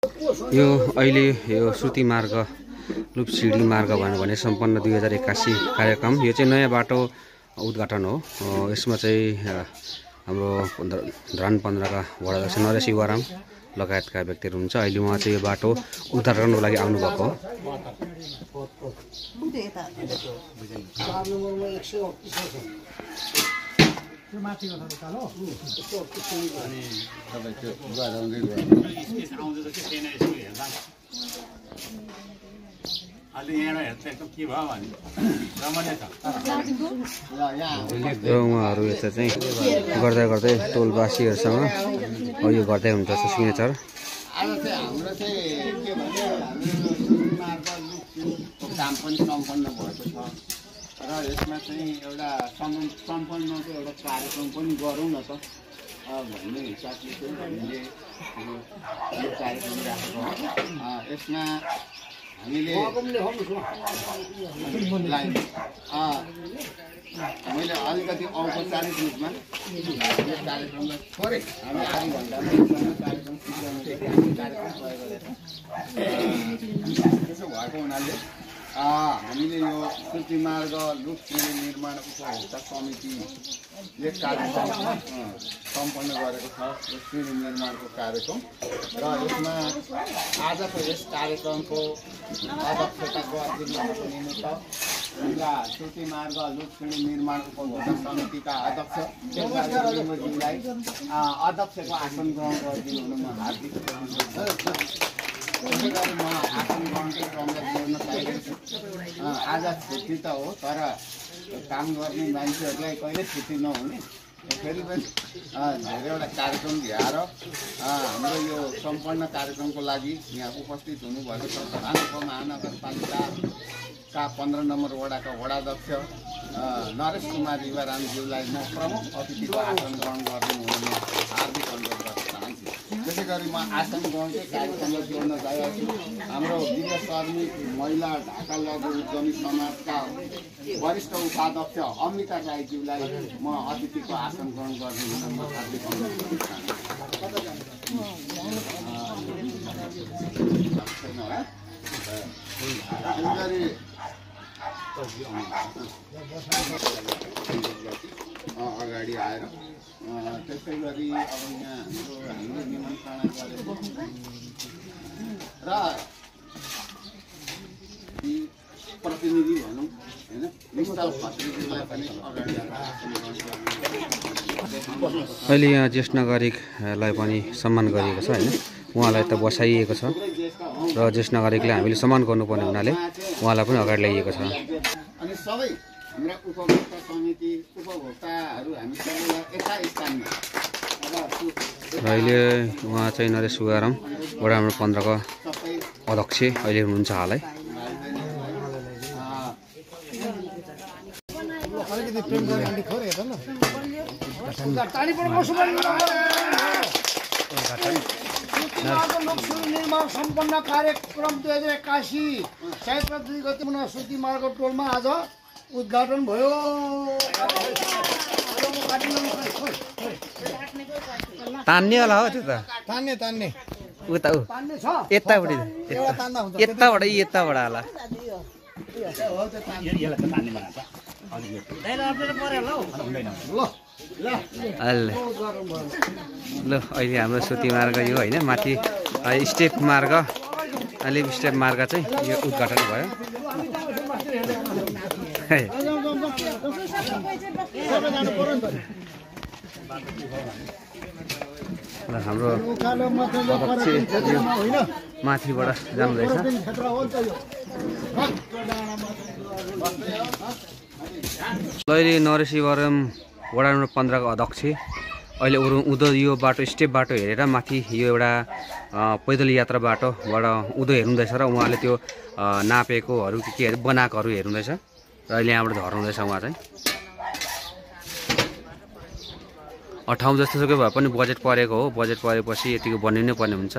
यो अहिले यो श्रुति मार्ग लुपसिडी मार्ग भने सम्पन्न 2081 कार्यक्रम। यो चाहिँ नयाँ बाटो उद्घाटन हो। यसमा चाहिँ हाम्रो धरान 15 का वडा अध्यक्ष नरेश युवाराम लगायतका व्यक्तिहरू हुन्छ। अहिले उहाँ चाहिँ यो बाटो उद्घाटनको लागि आउनुभएको हो। उहाँहरू यता चाहिँ गर्दै गर्दै टोलवासीहरूसँग यो गर्दै हुन्छ सिग्नेचर। काम पनि सम्पन्न भएको छ र यसमा चाहिँ एउटा सम्पन्नको एउटा कार्यक्रम पनि गरौँ न त भन्ने हिसाबले चाहिँ हामीले यो कार्यक्रम राखेको हो। यसमा हामीले मैले अलिकति औपचारिक रूपमा यो कार्यक्रमलाई थोरै हामी आधी घन्टामा कार्यक्रम कार्यक्रम त्यसो भएको हुनाले हामीले यो श्रुति मार्ग लुपसिडी निर्माण उपभोक्ता समितिले कार्यक्रम सम्पन्न गरेको छ। यो सिडी निर्माणको कार्यक्रम र यसमा आजको यस कार्यक्रमको अध्यक्षता गरिदिनु निमित्त हाम्रा श्रुति मार्ग लुपसिडी निर्माण उपभोक्ता समितिका अध्यक्ष लिम्बुज्यूलाई अध्यक्षको आसन ग्रहण गरिदिनु हुन म हार्दिक त्यसै गरी म आसन ग्रहणकै क्रममा जोड्न चाहेको छु। आज छुट्टी त हो, तर काम गर्ने मान्छेहरूलाई कहिले छुट्टी नहुने। फेरि पनि धेरैवटा कार्यक्रम ल्याएर हाम्रो यो सम्पन्न कार्यक्रमको लागि यहाँ उपस्थित हुनुभएको छ। धरान उपमहानगरपालिकाका 15 नम्बर वडाका वडाध्यक्ष नरेश कुमार युवारामज्यूलाई म प्रमुख अतिथिको आसन ग्रहण गर्नु हुन हार्दिक अनुरोध गर्न चाहन्छु। त्यसै गरी म आसन ग्रहणकै कार्यक्रममा जोड्न गएको छु। हाम्रो विगतकर्मी महिला ढाका लघु उद्यमी समाजका वरिष्ठ उपाध्यक्ष अमृता राईज्यूलाई म अतिथिको आसन ग्रहण गर्नु हुन म हार्दिक अनुरोध गर्न चाहन्छु। अगाडि आएर त्यसै गरी अब यहाँ हामीले निमन्त्रणा गरेको र प्रतिनिधि भनौँ होइन निष्ठा खत्रीजीलाई पनि अगाडि आएर अहिले यहाँ ज्येष्ठ नागरिकलाई पनि सम्मान गरिएको छ होइन। उहाँलाई त बसाइएको छ र ज्येष्ठ नागरिकले हामीले सम्मान गर्नुपर्ने हुनाले उहाँलाई पनि अगाडि ल्याइएको छ। अनि सबै हाम्रा उपभोक्ता समिति उपभोक्ताहरू हामी सबैलाई एका स्थानमा र अहिले उहाँ चाहिँ नरेश युवाराम वडा नम्बर 15 को अध्यक्ष अहिले हुनुहुन्छ हालै। निर्माण सम्पन्न कार्यक्रम 2081 चैत्र 2 गते श्रुति मार्ग टोलमा आज उद्घाटन भयो। तान्ने होला हो त्यो त तान्ने उता यताबाट यताबाट होला। ल अहिले हाम्रो श्रुति मार्ग यो होइन, माथि स्टेप मार्ग लिप स्टेप मार्ग चाहिँ यो उद्घाटन भयो। हाम्रो माथिबाट जाँदैछ। अहिले नरेश युवाराम वडा नम्बर 15 को अध्यक्ष अहिले उँधो यो बाटो स्टेप बाटो हेरेर माथि यो एउटा पैदल यात्रा बाटोबाट उँधो हेर्नुहुँदैछ र उहाँले त्यो नापेकोहरू के बनाएकोहरू हेर्नुहुँदैछ र अहिले यहाँबाट झर्नुहुँदैछ। उहाँ चाहिँ ठाउँ जस्तो सुकै भए पनि बजेट परेको हो। बजेट परेपछि यतिको बनिनै पर्ने हुन्छ।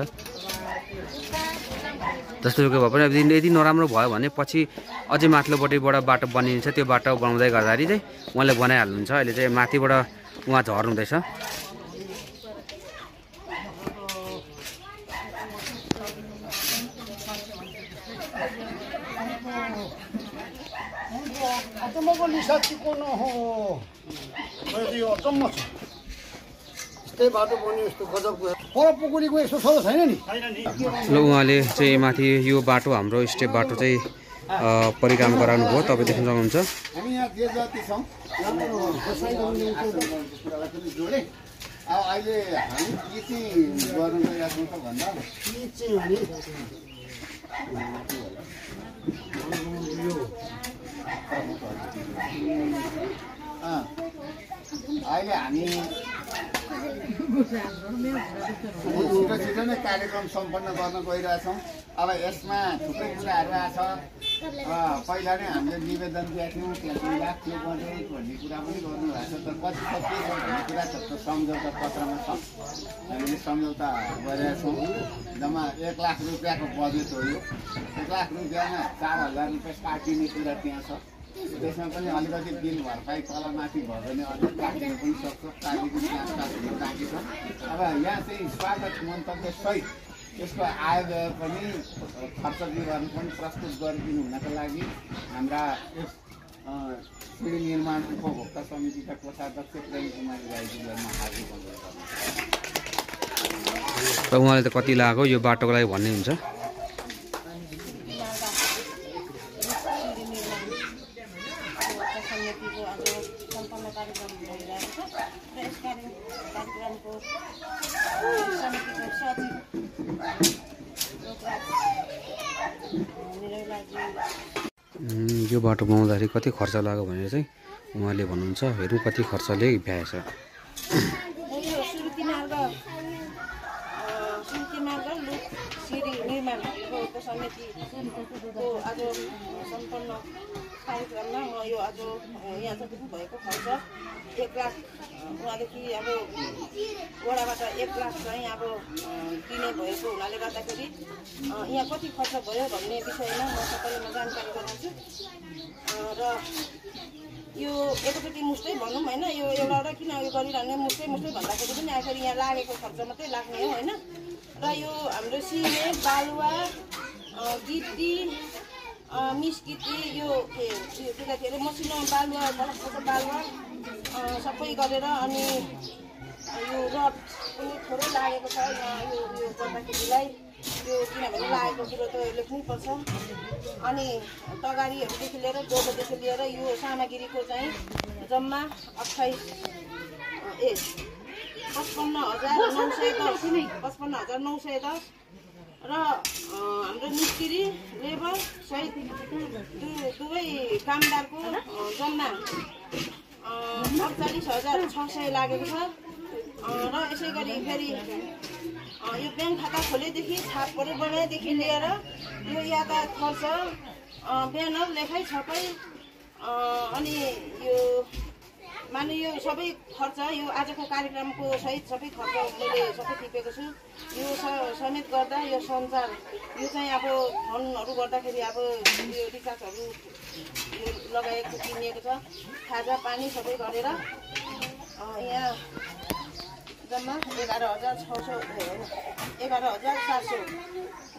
जस्तो सुकै भए पनि यदि नराम्रो भयो भने पछि अझै माथिल्लोपट्टिबाट बाटो बनिन्छ। त्यो बाटो बनाउँदै गर्दाखेरि चाहिँ उहाँले बनाइहाल्नुहुन्छ। अहिले चाहिँ माथिबाट उहाँ झर्नुहुँदैछ। अचम्मको निसाचीको नहो यो अचम्म छ यस्तै बाटो बन्यो यस्तो गजबको पर पुकुरीको यस्तो छ छैन नि ल उहाँले चाहिँ माथि यो बाटो हाम्रो स्टेप बाटो चाहिँ परिक्रमा गराउनु भयो तपाईँ देख्न सक्नुहुन्छ हामी यहाँ जे जाति छौँ जोडे अब अहिले हामी के चाहिँ गर्नु गइरहेको छौँ त भन्दा अहिले हामी छिटो नै कार्यक्रम सम्पन्न गर्न गइरहेछौँ अब यसमा थुप्रै कुराहरू आएको छ पहिला नै हामीले निवेदन दिएका थियौँ त्यहाँ राख्यो बजेट भन्ने कुरा पनि गर्नुभएको छ तर पछि त के छ भन्ने कुरा त सम्झौता पत्रमा छ हामीले सम्झौता गरेका छौँ जम्मा 1 लाख रुपियाँको बजेट हो यो 1 लाख रुपियाँमा 4,000 रुपियाँ काटिने कुरा त्यहाँ छ त्यसमा पनि अलिकति बिल भरपाई तलमाथि भयो भने अलिक काटिनु पनि सक्छ काटेको कागजहरू बाँकी छ अब यहाँ चाहिँ स्वागत मन्तव्य सहित यसको आय व्यय पनि खर्च विवरण पनि प्रस्तुत गरिदिनु हुनको लागि हाम्रा यस सिडी निर्माण उपभोक्ता समितिका कोषाध्यक्ष प्रेम कुमारी राईजीलाई हार्दिक अनुरोध गर्छु। र उहाँले त कति लाग्यो यो बाटोको लागि भन्ने हुन्छ यो बाटो बनाउँदाखेरि कति खर्च लाग्यो भनेर चाहिँ उहाँले भन्नुहुन्छ हेरौँ कति खर्चले भ्याएछ सिडी निर्माण समितिको आज सम्पन्न कार्यक्रममा म यो आज यहाँसम्म भएको खर्च 1 लाख उहाँदेखि अब वडाबाट 1 लाख चाहिँ अब दिने भएको हुनाले गर्दाखेरि यहाँ कति खर्च भयो भन्ने विषयमा म सबैलाई जानकारी गराउँछु र यो एकचोटि मुष्टै भनौँ होइन यो एउटा किन यो गरिरहने मुष्टै भन्दाखेरि पनि आखिर यहाँ लागेको खर्च मात्रै लाग्ने हो होइन र यो हाम्रो सिमेन्ट बालुवा गिटी मिस गिटी यो के अरे मसिनो बालुवा बालुवा सबै गरेर अनि यो रड पनि थोरै लागेको छ यो गर्दाखेरिलाई यो किनभने लागेको कुरो त लेख्नैपर्छ अनि तगारीहरूदेखि लिएर डोलोदेखि लिएर यो सामग्रीको चाहिँ जम्मा 55,910 र हाम्रो मिस्त्री लेबर सहित दुवै कामदारको जम्मा 48,600 लागेको छ र यसै गरी फेरि यो ब्याङ्क खाता खोलेदेखि छापहरू बनाएदेखि लिएर यो यातायात खर्च ब्यानर लेखाइ छपाई अनि यो माने यो सबै खर्च यो आजको कार्यक्रमको सहित सबै खर्च मैले सबै टिपेको छु यो समेत गर्दा यो सञ्चार यो चाहिँ अब फोनहरू गर्दाखेरि अब यो रिचार्जहरू यो लगाएको किनिएको छ खाजा पानी सबै गरेर यहाँ जम्मा 11,700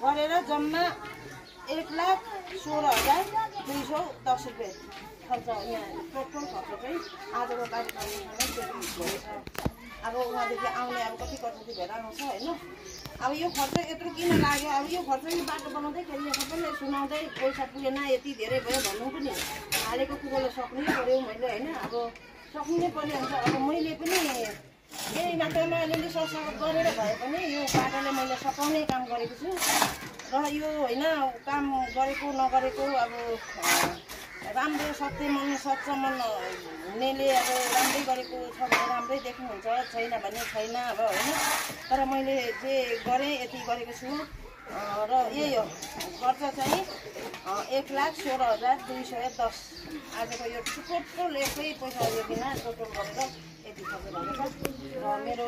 गरेर जम्मा 1,16,210 रुपियाँ खर्च यहाँ टोटल खर्च चाहिँ आजको कार्यक्रममा भएको छ अब उहाँदेखि आउने अब कति भएर आउँछ होइन अब यो खर्च यत्रो किन लाग्यो अब यो खर्च यो बाटो बनाउँदैखेरि यहाँ सबैले सुनाउँदै पैसा पुगेन यति धेरै भयो भन्नु पनि हालेको कुरोलाई सक्नै पऱ्यो मैले होइन अब सक्नु नै पर्ने हुन्छ अब मैले पनि यही मात्रामा अलिअलि सरसफाइ गरेर भए पनि यो बाटोले मैले सघाउने काम गरेको छु र यो होइन काम गरेको नगरेको अब राम्रो सत्यमन सच्चमन हुनेले अब राम्रै गरेको छ भने राम्रै देख्नुहुन्छ छैन भने छैन अब होइन तर मैले जे गरेँ यति गरेको छु र यही हो खर्च चाहिँ 1,16,210 आजको यो टोटल एकै पैसा यो बिना टोटल गरेर यति खर्च भएको छ र मेरो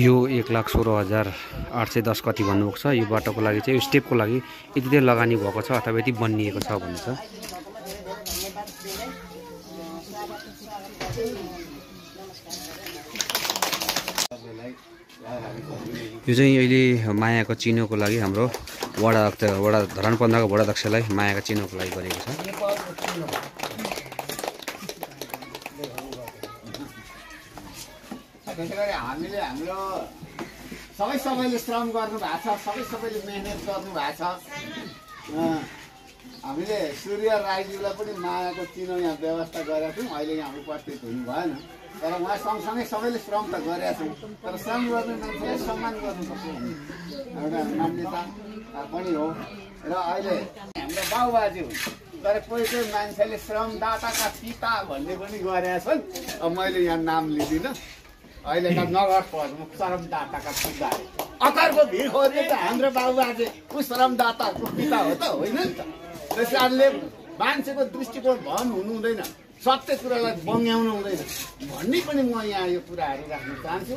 यो 1,16,810 कति भन्नुभएको छ यो बाटोको लागि चाहिँ यो स्टेपको लागि यति धेरै लगानी भएको छ अथवा यति बनिएको छ भन्ने छ यो चाहिँ अहिले मायाको चिनोको लागि हाम्रो वडा धरानपन्दाको वडाध्यक्षलाई मायाको चिनोको लागि गरेको छ। त्यसै गरी हामीले हाम्रो सबैले श्रम गर्नु भएको छ, सबैले मेहनत गर्नु भएको छ। हामीले सूर्य राईज्यूलाई पनि मायाको चिनो यहाँ व्यवस्था गरेका थियौँ। अहिले यहाँ उपस्थित हुनु भएन, तर उहाँ सँगसँगै सबैले श्रम त गरेका छौँ। तर श्रम गर्ने मान्छेलाई सम्मान गर्नुपर्छ एउटा मान्यता पनि हो। र अहिले हाम्रो बाबुबाजे हुन्, तर कोही मान्छेले श्रमदाताका पिता भन्ने पनि गरेका छन्। अब मैले यहाँ नाम लिँदिनँ, अहिलेका नगर पढ्नु श्रमदाताका पिता अकरको भिड खोज्ने त हाम्रो बाबुबाजे ऊ श्रमदाताको पिता हो त होइन नि त। त्यस कारणले मान्छेको दृष्टिकोण भन हुनु हुँदैन, सत्य कुरालाई बङ्ग्याउनु हुँदैन भन्ने पनि म यहाँ यो कुराहरू राख्न चाहन्छु।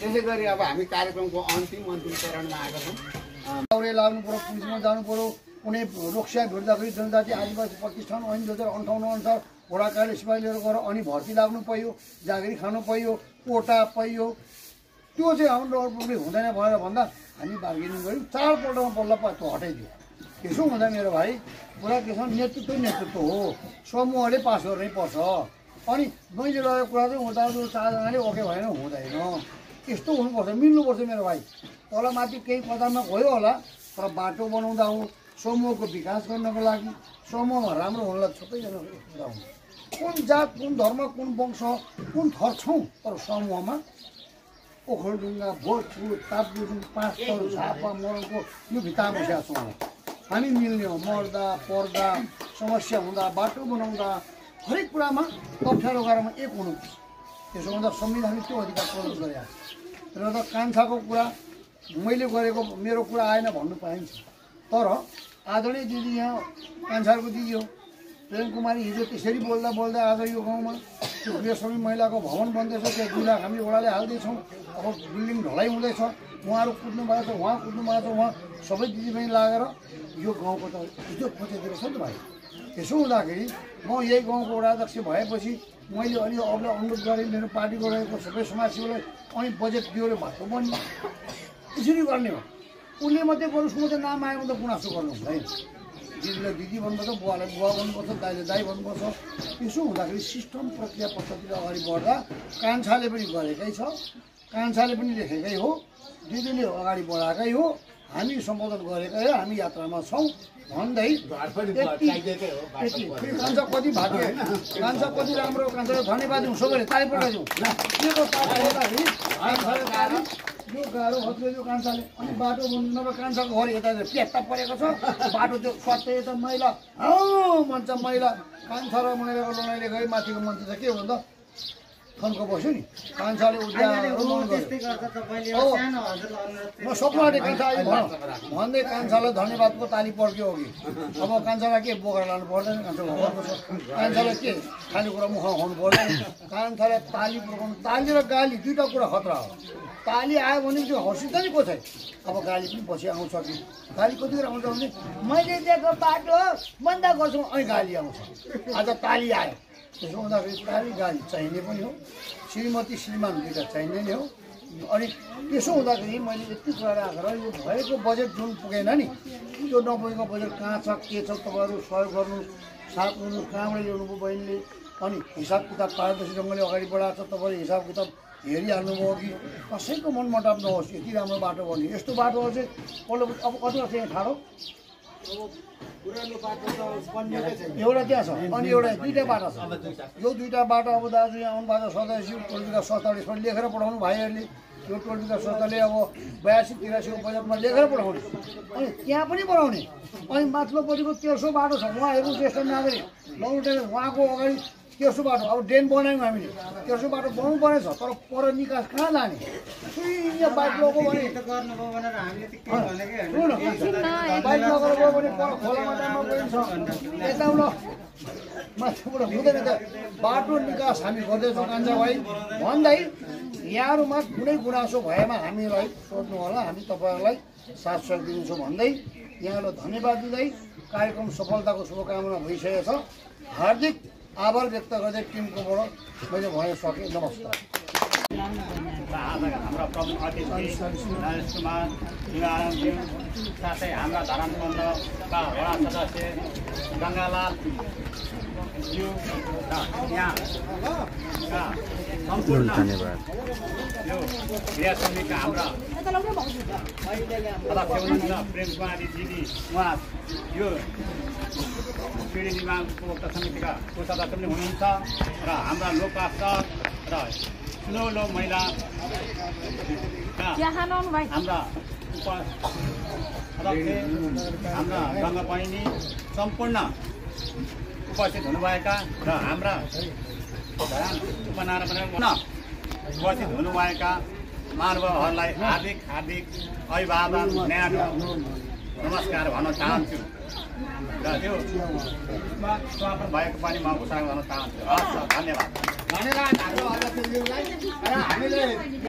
त्यसै गरी अब हामी कार्यक्रमको अन्तिम चरणमा आएका छौँ। दौरे लाग्नु पऱ्यो, पुलिसमा जानु पऱ्यो, कुनै रोक्सिया भेट्दाखेरि जनजाति आदिवासी प्रतिष्ठान ऐन 2058 अनुसार वडा कार्य सिपाही लिएर गएर अनि भर्ती लाग्नु पाइयो, जागिरी खानु पाइयो, कोटा पाइयो। त्यो चाहिँ हाम्रो अरूले हुँदैन भनेर भन्दा हामी बार्गेनिङ गऱ्यौँ। 4 पल्टमा बल्ल त्यो हटाइदियो। त्यसो हुँदा मेरो भाइ पुरा के छ, नेतृत्व हो, समूहले पास गर्नै पर्छ। अनि मैले लगेको कुरा चाहिँ हुँदा 4जनाले ओके भएन, हुँदैन। यस्तो हुनुपर्छ, मिल्नुपर्छ मेरो भाइ। तल माथि केही कदममा गयो होला, तर बाटो बनाउँदा हो, समूहको विकास गर्नको लागि, समूहमा राम्रो हुनलाई सबैजनाको कुरा हुन्छ। कुन जात, कुन धर्म, कुन वंश, कुन थर छौँ, तर समूहमा ओखलडुङ्गा, भोजपुर, ताप्लेजुङ, 5 थर, झापा, मोरङको यो भित्तामा बसेका छौँ। हामी मिल्ने हो, मर्दा पर्दा समस्या हुँदा, बाटो बनाउँदा, हरेक कुरामा अप्ठ्यारो गाह्रोमा एक हुनुपर्छ। त्यसो हुँदा संविधानले त्यो अधिकार प्रदान गरेको छ। र त कान्छाको कुरा मैले गरेको मेरो कुरा आएन भन्नु पाइन्छ, तर आदरणीय दिदी यहाँ कान्छाको दिदी हो प्रेम कुमारी, हिजो त्यसरी बोल्दा बोल्दा आज यो गाउँमा त्यो गृहश्रमिक महिलाको भवन बन्दैछ, त्यो 2 लाख हामी वडाले हाल्दैछौँ। अब बिल्डिङ ढलाइ हुँदैछ, उहाँहरू कुद्नु भएको छ, उहाँ कुद्नु भएको छ, उहाँ सबै दिदीबहिनी लागेर यो गाउँको त इज्जत बचाइदिएको छ नि त भाइ। त्यसो हुँदाखेरि म यही गाउँको वडाध्यक्ष भएपछि मैले अलि अरूलाई अनुरोध गरेँ, मेरो पार्टीको रहेको सबै समाजसेवीलाई, अनि बजेट दियो र भएको बन्यो। यसरी गर्ने हो। उसले मात्रै गरोस्, म त नाम आयो भने त गुनासो गर्नु हुँदैन। दिदीलाई दिदी भन्नुपर्छ, बुवालाई बुवा भन्नुपर्छ, दाइले दाइ भन्नुपर्छ। त्यसो हुँदाखेरि सिस्टम प्रक्रिया पद्धतिले अगाडि बढ्दा कान्छाले पनि गरेकै छ, कान्छाले पनि लेखेकै हो, दिदीले अगाडि बढाएकै हो, हामी सम्बोधन गरेकै हो, हामी यात्रामा छौँ भन्दै कान्छा कति भाग्य, कान्छा कति राम्रो, कान्छालाई धन्यवाद दिउँ, सबैले ताली पठाइदिउँ। यो गाह्रो खत्रो यो कान्छाले। अनि बाटो बन्नु नभए कान्छाको घर यता प्यात्ता परेको छ, बाटो त्यो सत्य यता मैला भन्छ, मैला कान्छा र मैलाको लडाइँले गए। माथिको मान्छे चाहिँ के हो भन्दा थन्को बस्यो नि, कान्छाले म सक्नुआँटे कान्छा आयो भन्दै कान्छालाई धन्यवादको ताली पड्क्यो अघि। अब कान्छालाई के बोकेर लानु पर्दैन, कान्छाको घरको छ, कान्छालाई के खानेकुरा मुख खुवाउनु पर्दैन, कान्छालाई ताली पड्काउनु। ताली र गाली दुईवटा कुरा खतरा हो। ताली आयो भने त्यो हँसिन्छ नि कसै, अब गाली पनि पछि आउँछ कि। गाली कतिखेर आउँछ भने मैले दिएको बाटो बन्द गर्छु, अनि गाली आउँछ। आज ताली आयो, त्यसो हुँदाखेरि ताली गाली चाहिने पनि हो, श्रीमती श्रीमान दुईवटा चाहिने नै हो। अनि त्यसो हुँदाखेरि मैले यति कुरा राखेर यो भएको बजेट जुन पुगेन नि, त्यो नपुगेको बजेट कहाँ छ, के छ, तपाईँहरू सहयोग गर्नु, साथ हुनु, कहाँबाट ल्याउनुभयो बहिनीले। अनि हिसाब किताब पारदर्शी ढङ्गले अगाडि बढाएको छ, तपाईँले हिसाब किताब हेरिहाल्नुभयो कि कसैको मनमटाव नहोस्, यति राम्रो बाटो बन्यो। यस्तो बाटो चाहिँ पल्लो अब कतिवटा चाहिँ ठाडो एउटा त्यहाँ छ, अनि एउटा 2टा बाटो छ। यो 2टा बाटो अब दाजु यहाँ आउनु भएको सदस्य टोल विकास 47 लेखेर पठाउनु भाइहरूले। यो टोल विकास संस्थाले अब 82-83 को बजेटमा लेखेर पठाउने, अनि त्यहाँ पनि बनाउने। अनि माथिल्लोपट्टिको 1300 बाटो छ, उहाँ हेर्नु ज्येष्ठ नागरिक लौटेर उहाँको अगाडि 1300 बाटो अब ड्रेन बनायौँ हामीले। 1300 बाटो बनाउनु पर्नेछ, तर पर निकास कहाँ लाने? बाइक लगो भने बाइक लगेर गयो भने पर खोलामा जानु गइन्छ, यताउल माथिबाट हुँदैन त। बाटो निकास हामी गर्दैछौँ कान्छा भाइ भन्दै यहाँहरूमा कुनै गुनासो भएमा हामीलाई सोध्नु होला, हामी तपाईँहरूलाई साथ सहयोग दिन्छौँ भन्दै यहाँलाई धन्यवाद दिँदै कार्यक्रम सफलताको शुभकामना भइसकेको छ। हार्दिक आभार व्यक्त गर्दै टिमकोबाट मैले भन्न सकेँ। नमस्कार। आज हाम्रा प्रमुख अतिथि नरेश कुमार सिंहारामज्यू साथै हाम्रा धरान पन्ध्रका वडा सदस्य गङ्गालाल ज्यू र यहाँका सम्पूर्ण यो क्रिया समितिका हाम्रा अध्यक्ष हुनुहुन्छ प्रेम कुमारी दिदी, उहाँ यो पिँढी निर्माण उपभोक्ता समितिका कोषाध्यक्ष पनि हुनुहुन्छ र हाम्रा लोकपाल र सुनौलो महिला हाम्रा उपाध्यक्ष हाम्रा गङ्गा बहिनी सम्पूर्ण उपस्थित हुनुभएका र हाम्रा उपनायकमा उपस्थित हुनुभएका महानुभावहरूलाई हार्दिक अभिवादन न्यानो नमस्कार भन्न चाहन्छु र त्यो समापन भएको पनि म घोषणा गर्न चाहन्छु। हस्, धन्यवाद।